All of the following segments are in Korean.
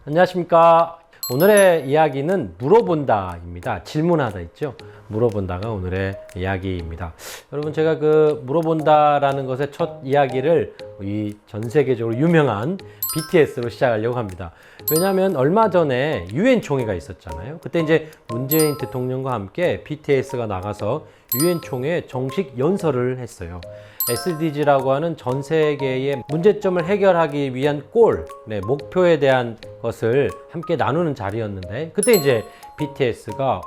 안녕하십니까. 오늘의 이야기는 물어본다입니다. 질문하다 있죠. 물어본다가 오늘의 이야기입니다. 여러분, 제가 그 물어본다라는 것의 첫 이야기를 이 전 세계적으로 유명한 BTS로 시작하려고 합니다. 왜냐하면 얼마 전에 유엔 총회가 있었잖아요. 그때 이제 문재인 대통령과 함께 BTS가 나가서 유엔 총회 정식 연설을 했어요. SDG라고 하는 전 세계의 문제점을 해결하기 위한 골, 목표에 대한 것을 함께 나누는 자리였는데, 그때 이제 BTS가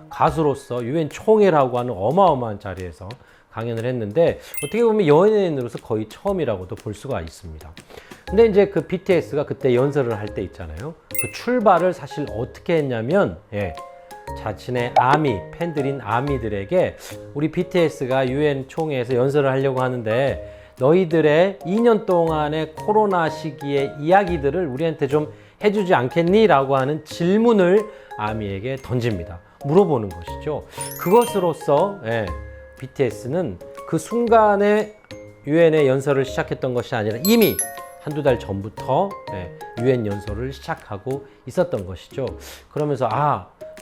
가수로서 유엔 총회라고 하는 어마어마한 자리에서 강연을 했는데, 어떻게 보면 연예인으로서 거의 처음이라고도 볼 수가 있습니다. 근데 이제 그 BTS가 그때 연설을 할 때 있잖아요. 그 출발을 사실 어떻게 했냐면, 자신의 팬들인 아미들에게 우리 BTS가 유엔 총회에서 연설을 하려고 하는데 너희들의 2년 동안의 코로나 시기의 이야기들을 우리한테 좀 해주지 않겠니? 라고 하는 질문을 아미에게 던집니다. 물어보는 것이죠. 그것으로서 BTS는 그 순간에 유엔의 연설을 시작했던 것이 아니라 이미 한두 달 전부터 유엔 연설을 시작하고 있었던 것이죠. 그러면서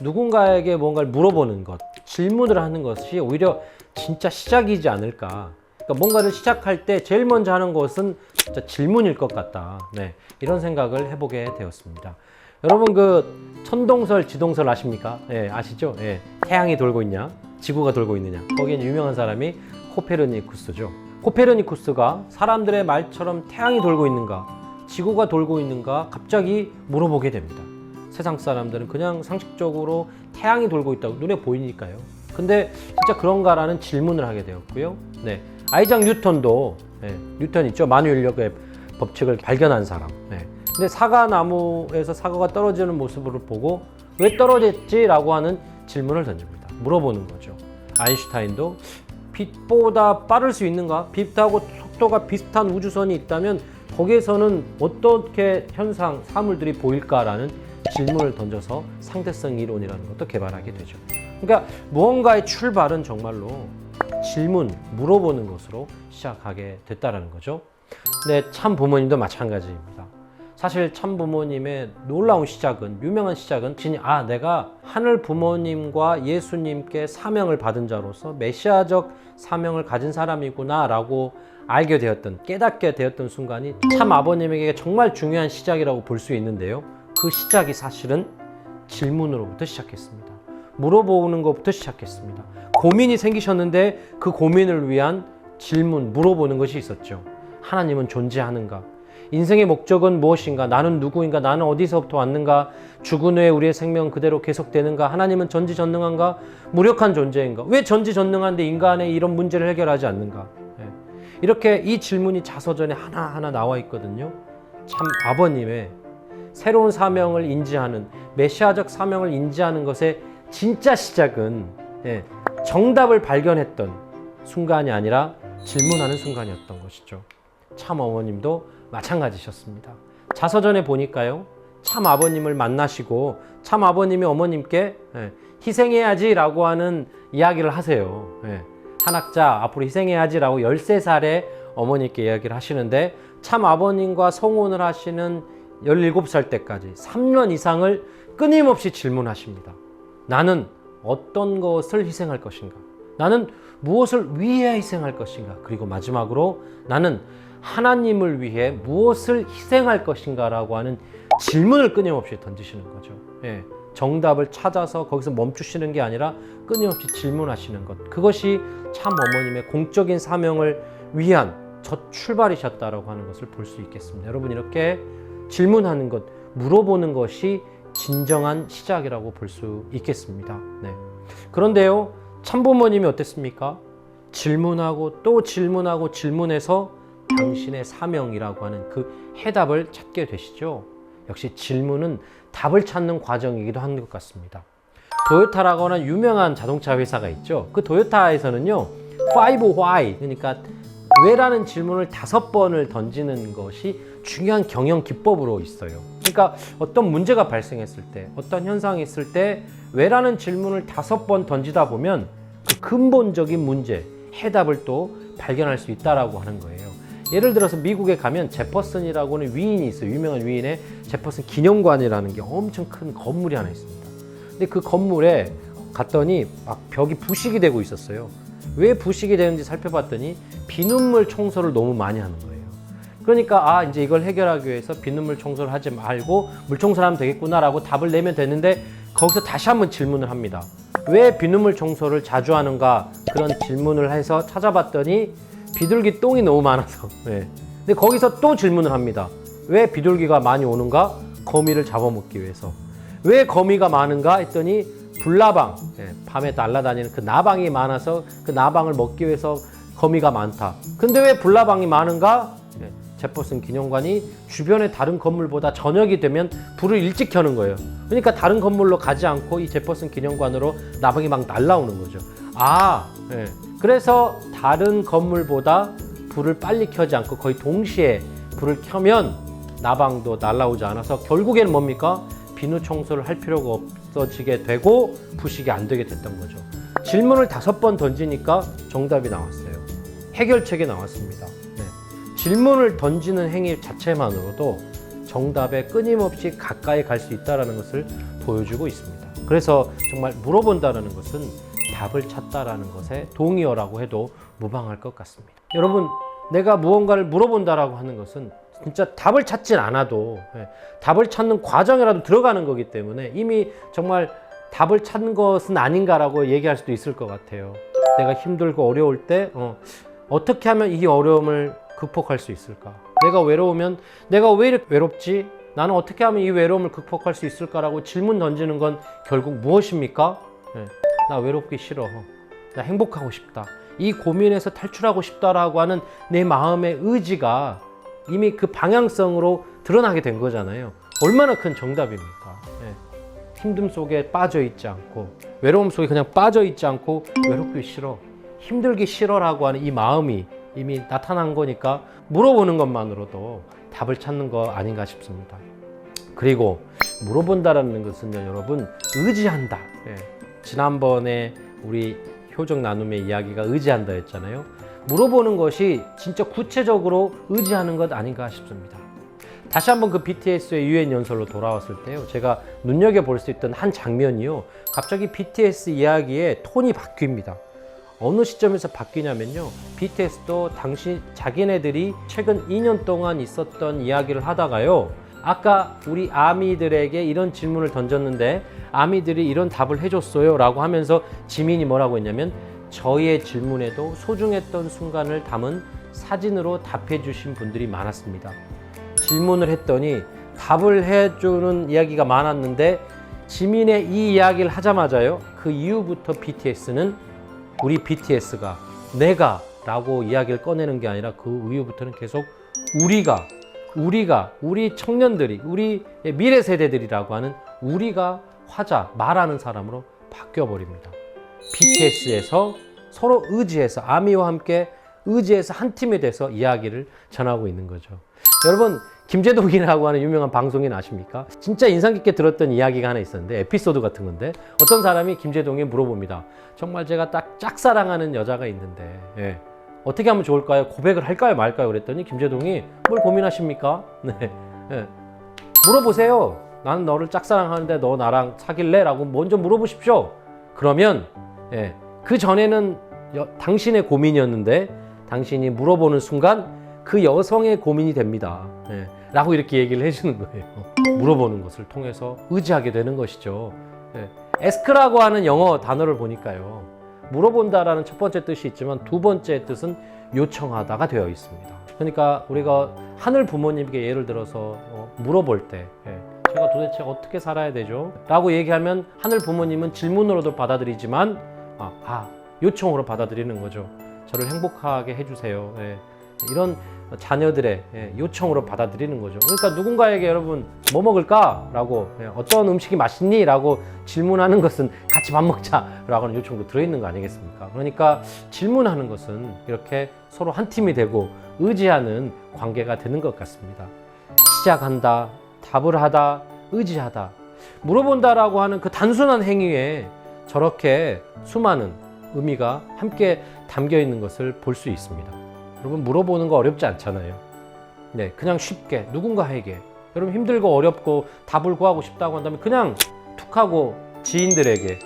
누군가에게 뭔가를 물어보는 것, 질문을 하는 것이 오히려 진짜 시작이지 않을까. 그러니까 뭔가를 시작할 때 제일 먼저 하는 것은 진짜 질문일 것 같다. 이런 생각을 해보게 되었습니다. 여러분, 그 천동설, 지동설 아십니까? 아시죠? 태양이 돌고 있냐? 지구가 돌고 있느냐? 거기에 유명한 사람이 코페르니쿠스죠. 코페르니쿠스가 사람들의 말처럼 태양이 돌고 있는가, 지구가 돌고 있는가 갑자기 물어보게 됩니다. 세상 사람들은 그냥 상식적으로 태양이 돌고 있다고 눈에 보이니까요. 근데 진짜 그런가라는 질문을 하게 되었고요. 아이작 뉴턴도, 뉴턴 있죠? 만유인력의 법칙을 발견한 사람. 근데 사과나무에서 사과가 떨어지는 모습을 보고 왜 떨어졌지? 라고 하는 질문을 던집니다. 물어보는 거죠. 아인슈타인도 빛보다 빠를 수 있는가? 빛하고 속도가 비슷한 우주선이 있다면 거기에서는 어떻게 현상, 사물들이 보일까라는 질문을 던져서 상대성 이론이라는 것도 개발하게 되죠. 그러니까 무언가의 출발은 정말로 질문, 물어보는 것으로 시작하게 됐다는 거죠. 근데 참 부모님도 마찬가지입니다. 사실 참 부모님의 놀라운 시작은, 유명한 시작은 내가 하늘 부모님과 예수님께 사명을 받은 자로서 메시아적 사명을 가진 사람이구나 라고 알게 되었던, 깨닫게 되었던 순간이 참 아버님에게 정말 중요한 시작이라고 볼 수 있는데요. 그 시작이 사실은 질문으로부터 시작했습니다. 물어보는 것부터 시작했습니다. 고민이 생기셨는데 그 고민을 위한 질문, 물어보는 것이 있었죠. 하나님은 존재하는가? 인생의 목적은 무엇인가? 나는 누구인가? 나는 어디서부터 왔는가? 죽은 후에 우리의 생명 그대로 계속되는가? 하나님은 전지전능한가? 무력한 존재인가? 왜 전지전능한데 인간의 이런 문제를 해결하지 않는가? 이렇게 이 질문이 자서전에 하나하나 나와 있거든요. 참 아버님의 새로운 사명을 인지하는, 메시아적 사명을 인지하는 것의 진짜 시작은 정답을 발견했던 순간이 아니라 질문하는 순간이었던 것이죠. 참 어머님도 마찬가지셨습니다. 자서전에 보니까요, 참 아버님을 만나시고 참 아버님이 어머님께 희생해야지 라고 하는 이야기를 하세요. 한학자 앞으로 희생해야지 라고 13살에 어머니께 이야기를 하시는데, 참 아버님과 성혼을 하시는 17살 때까지 3년 이상을 끊임없이 질문하십니다. 나는 어떤 것을 희생할 것인가? 나는 무엇을 위해 희생할 것인가? 그리고 마지막으로 나는 하나님을 위해 무엇을 희생할 것인가? 라고 하는 질문을 끊임없이 던지시는 거죠. 정답을 찾아서 거기서 멈추시는 게 아니라 끊임없이 질문하시는 것. 그것이 참 어머님의 공적인 사명을 위한 첫 출발이셨다라고 하는 것을 볼 수 있겠습니다. 여러분, 이렇게 질문하는 것, 물어보는 것이 진정한 시작이라고 볼 수 있겠습니다. 그런데요, 참부모님이 어땠습니까? 질문하고 또 질문하고 질문해서 당신의 사명이라고 하는 그 해답을 찾게 되시죠. 역시 질문은 답을 찾는 과정이기도 한 것 같습니다. 도요타라고 하는 유명한 자동차 회사가 있죠. 그 도요타에서는요, 5why, 그러니까 왜라는 질문을 5번을 던지는 것이 중요한 경영 기법으로 있어요. 그러니까 어떤 문제가 발생했을 때, 어떤 현상이 있을 때 왜라는 질문을 5번 던지다 보면 그 근본적인 문제, 해답을 또 발견할 수 있다라고 하는 거예요. 예를 들어서 미국에 가면 제퍼슨이라고는 위인이 있어요. 유명한 위인의 제퍼슨 기념관이라는 게 엄청 큰 건물이 하나 있습니다. 근데 그 건물에 갔더니 막 벽이 부식이 되고 있었어요. 왜 부식이 되는지 살펴봤더니 비눗물 청소를 너무 많이 하는 거예요. 그러니까 이제 이걸 해결하기 위해서 비눗물 청소를 하지 말고 물 청소를 하면 되겠구나라고 답을 내면 되는데, 거기서 다시 한번 질문을 합니다. 왜 비눗물 청소를 자주 하는가? 그런 질문을 해서 찾아봤더니 비둘기 똥이 너무 많아서. 근데 거기서 또 질문을 합니다. 왜 비둘기가 많이 오는가? 거미를 잡아먹기 위해서. 왜 거미가 많은가 했더니 불나방, 밤에 날아다니는 그 나방이 많아서 그 나방을 먹기 위해서 거미가 많다. 근데 왜 불나방이 많은가? 제퍼슨 기념관이 주변의 다른 건물보다 저녁이 되면 불을 일찍 켜는 거예요. 그러니까 다른 건물로 가지 않고 이 제퍼슨 기념관으로 나방이 막 날아오는 거죠. 그래서 다른 건물보다 불을 빨리 켜지 않고 거의 동시에 불을 켜면 나방도 날아오지 않아서 결국에는 뭡니까? 비누 청소를 할 필요가 없어지게 되고 부식이 안 되게 됐던 거죠. 질문을 5번 던지니까 정답이 나왔어요. 해결책이 나왔습니다. 질문을 던지는 행위 자체만으로도 정답에 끊임없이 가까이 갈 수 있다는 것을 보여주고 있습니다. 그래서 정말 물어본다는 것은 답을 찾다라는 것에 동의어라고 해도 무방할 것 같습니다. 여러분, 내가 무언가를 물어본다라고 하는 것은 진짜 답을 찾진 않아도 답을 찾는 과정이라도 들어가는 거기 때문에 이미 정말 답을 찾는 것은 아닌가라고 얘기할 수도 있을 것 같아요. 내가 힘들고 어려울 때 어떻게 하면 이 어려움을 극복할 수 있을까? 내가 외로우면 내가 왜 이렇게 외롭지? 나는 어떻게 하면 이 외로움을 극복할 수 있을까라고 질문 던지는 건 결국 무엇입니까? 나 외롭기 싫어. 나 행복하고 싶다. 이 고민에서 탈출하고 싶다라고 하는 내 마음의 의지가 이미 그 방향성으로 드러나게 된 거잖아요. 얼마나 큰 정답입니까? 힘듦 속에 빠져 있지 않고, 외로움 속에 그냥 빠져 있지 않고 외롭기 싫어, 힘들기 싫어라고 하는 이 마음이 이미 나타난 거니까 물어보는 것만으로도 답을 찾는 거 아닌가 싶습니다. 그리고 물어본다라는 것은요, 여러분, 의지한다. 지난번에 우리 효정 나눔의 이야기가 의지한다 했잖아요. 물어보는 것이 진짜 구체적으로 의지하는 것 아닌가 싶습니다. 다시 한번 그 BTS의 유엔 연설로 돌아왔을 때요, 제가 눈여겨볼 수 있던 한 장면이요, 갑자기 BTS 이야기의 톤이 바뀝니다. 어느 시점에서 바뀌냐면요, BTS도 자기네들이 최근 2년 동안 있었던 이야기를 하다가요, 아까 우리 아미들에게 이런 질문을 던졌는데 아미들이 이런 답을 해줬어요 라고 하면서 지민이 뭐라고 했냐면, 저희의 질문에도 소중했던 순간을 담은 사진으로 답해 주신 분들이 많았습니다. 질문을 했더니 답을 해주는 이야기가 많았는데, 지민의 이 이야기를 하자마자요, 그 이후부터 BTS는 우리 BTS가 내가 라고 이야기를 꺼내는 게 아니라 그 이후부터는 계속 우리가 우리 청년들이, 우리 미래 세대들이라고 하는 우리가 화자, 말하는 사람으로 바뀌어 버립니다. BTS에서 서로 의지해서, 아미와 함께 의지해서 한 팀이 돼서 이야기를 전하고 있는 거죠. 여러분, 김재동이라고 하는 유명한 방송인 아십니까? 진짜 인상 깊게 들었던 이야기가 하나 있었는데, 에피소드 같은 건데, 어떤 사람이 김재동에 물어봅니다. 정말 제가 딱 짝사랑하는 여자가 있는데 어떻게 하면 좋을까요? 고백을 할까요 말까요? 그랬더니 김재동이, 뭘 고민하십니까? 물어보세요. 나는 너를 짝사랑하는데 너 나랑 사귈래? 라고 먼저 물어보십시오. 그러면 그 전에는 당신의 고민이었는데 당신이 물어보는 순간 그 여성의 고민이 됩니다. 라고 이렇게 얘기를 해주는 거예요. 물어보는 것을 통해서 의지하게 되는 것이죠. ask라고 하는 영어 단어를 보니까요, 물어본다라는 첫 번째 뜻이 있지만 두 번째 뜻은 요청하다가 되어 있습니다. 그러니까 우리가 하늘 부모님께 예를 들어서 물어볼 때 제가 도대체 어떻게 살아야 되죠? 라고 얘기하면 하늘 부모님은 질문으로도 받아들이지만 요청으로 받아들이는 거죠. 저를 행복하게 해주세요. 이런 자녀들의 요청으로 받아들이는 거죠. 그러니까 누군가에게 여러분 뭐 먹을까? 라고, 어떤 음식이 맛있니? 라고 질문하는 것은 같이 밥 먹자 라고 하는 요청도 들어있는 거 아니겠습니까? 그러니까 질문하는 것은 이렇게 서로 한 팀이 되고 의지하는 관계가 되는 것 같습니다. 시작한다, 답을 하다, 의지하다, 물어본다라고 하는 그 단순한 행위에 저렇게 수많은 의미가 함께 담겨 있는 것을 볼 수 있습니다. 여러분 물어보는 거 어렵지 않잖아요. 네, 그냥 쉽게 누군가에게 여러분 힘들고 어렵고 답을 구하고 싶다고 한다면 그냥 툭 하고 지인들에게,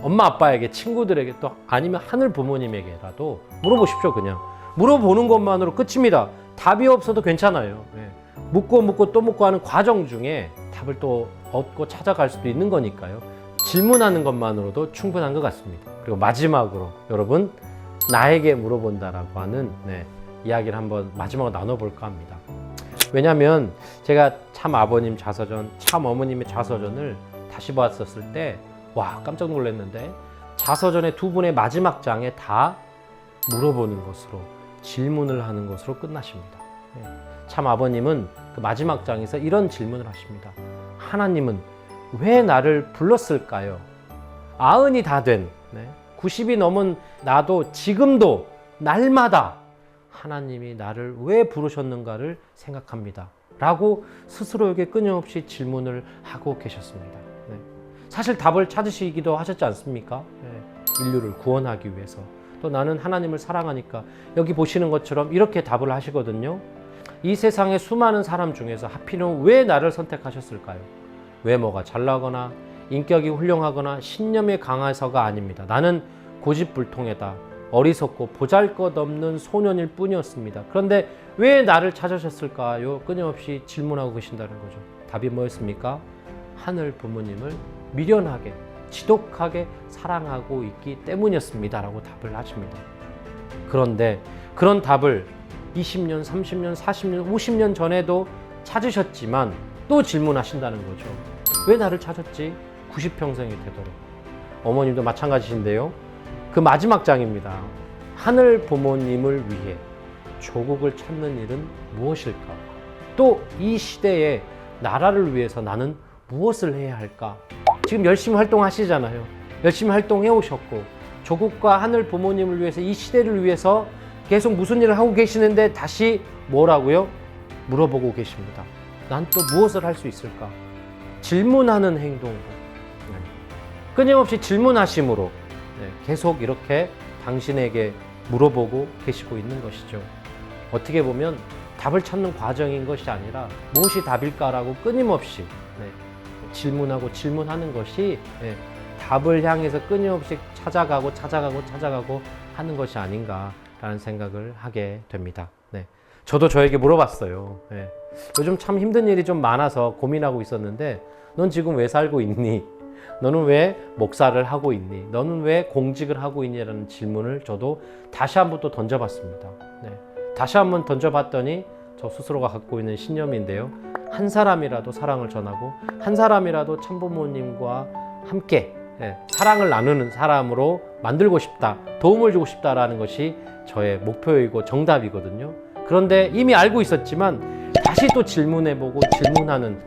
엄마 아빠에게, 친구들에게, 또 아니면 하늘 부모님에게라도 물어보십시오. 그냥 물어보는 것만으로 끝입니다. 답이 없어도 괜찮아요. 네. 묻고 또 묻고 하는 과정 중에 답을 또 얻고 찾아갈 수도 있는 거니까요. 질문하는 것만으로도 충분한 것 같습니다. 그리고 마지막으로 여러분, 나에게 물어본다라고 하는 이야기를 한번 마지막으로 나눠볼까 합니다. 왜냐하면 제가 참 아버님 자서전, 참 어머님의 자서전을 다시 봤었을 때 와, 깜짝 놀랐는데 자서전의 두 분의 마지막 장에 다 물어보는 것으로, 질문을 하는 것으로 끝나십니다. 참 아버님은 그 마지막 장에서 이런 질문을 하십니다. 하나님은 왜 나를 불렀을까요? 90이 다 된 90이 넘은 나도 지금도 날마다 하나님이 나를 왜 부르셨는가를 생각합니다. 라고 스스로에게 끊임없이 질문을 하고 계셨습니다. 사실 답을 찾으시기도 하셨지 않습니까? 인류를 구원하기 위해서. 또 나는 하나님을 사랑하니까 여기 보시는 것처럼 이렇게 답을 하시거든요. 이 세상의 수많은 사람 중에서 하필이면 왜 나를 선택하셨을까요? 외모가 잘나거나 인격이 훌륭하거나 신념이 강해서가 아닙니다. 나는 고집불통이다, 어리석고 보잘것없는 소년일 뿐이었습니다. 그런데 왜 나를 찾으셨을까요? 끊임없이 질문하고 계신다는 거죠. 답이 뭐였습니까? 하늘 부모님을 미련하게, 지독하게 사랑하고 있기 때문이었습니다. 라고 답을 하십니다. 그런데 그런 답을 20년, 30년, 40년, 50년 전에도 찾으셨지만 또 질문하신다는 거죠. 왜 나를 찾았지? 90평생이 되도록. 어머님도 마찬가지신데요. 그 마지막 장입니다. 하늘 부모님을 위해 조국을 찾는 일은 무엇일까? 또 이 시대에 나라를 위해서 나는 무엇을 해야 할까? 지금 열심히 활동하시잖아요. 열심히 활동해 오셨고 조국과 하늘 부모님을 위해서, 이 시대를 위해서 계속 무슨 일을 하고 계시는데 다시 뭐라고요? 물어보고 계십니다. 난 또 무엇을 할 수 있을까? 질문하는 행동으로, 끊임없이 질문하심으로 계속 이렇게 당신에게 물어보고 계시고 있는 것이죠. 어떻게 보면 답을 찾는 과정인 것이 아니라 무엇이 답일까라고 끊임없이 질문하고 질문하는 것이 답을 향해서 끊임없이 찾아가고 하는 것이 아닌가라는 생각을 하게 됩니다. 저도 저에게 물어봤어요. 요즘 참 힘든 일이 좀 많아서 고민하고 있었는데 넌 지금 왜 살고 있니? 너는 왜 목사를 하고 있니? 너는 왜 공직을 하고 있니? 라는 질문을 저도 다시 한번 또 던져봤습니다. 다시 한번 던져봤더니 저 스스로가 갖고 있는 신념인데요. 한 사람이라도 사랑을 전하고 한 사람이라도 참부모님과 함께 사랑을 나누는 사람으로 만들고 싶다, 도움을 주고 싶다라는 것이 저의 목표이고 정답이거든요. 그런데 이미 알고 있었지만 다시 또 질문해보고 질문하는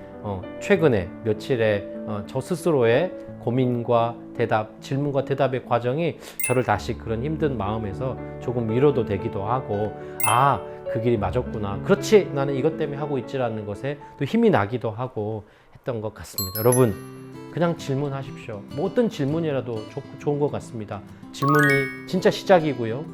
최근에 며칠에 저 스스로의 고민과 대답, 질문과 대답의 과정이 저를 다시 그런 힘든 마음에서 조금 위로도 되기도 하고, 아, 그 길이 맞았구나, 그렇지, 나는 이것 때문에 하고 있지라는 것에 또 힘이 나기도 하고 했던 것 같습니다. 여러분, 그냥 질문하십시오. 뭐 어떤 질문이라도 좋은 것 같습니다. 질문이 진짜 시작이고요.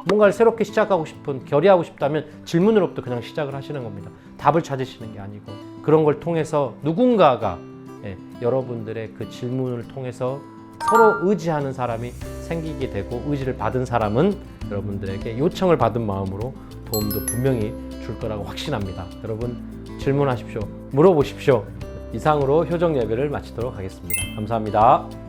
뭔가를 새롭게 시작하고 싶은, 결의하고 싶다면 질문으로부터 그냥 시작을 하시는 겁니다. 답을 찾으시는 게 아니고, 그런 걸 통해서 누군가가 여러분들의 그 질문을 통해서 서로 의지하는 사람이 생기게 되고, 의지를 받은 사람은 여러분들에게 요청을 받은 마음으로 도움도 분명히 줄 거라고 확신합니다. 여러분, 질문하십시오. 물어보십시오. 이상으로 효정 예배를 마치도록 하겠습니다. 감사합니다.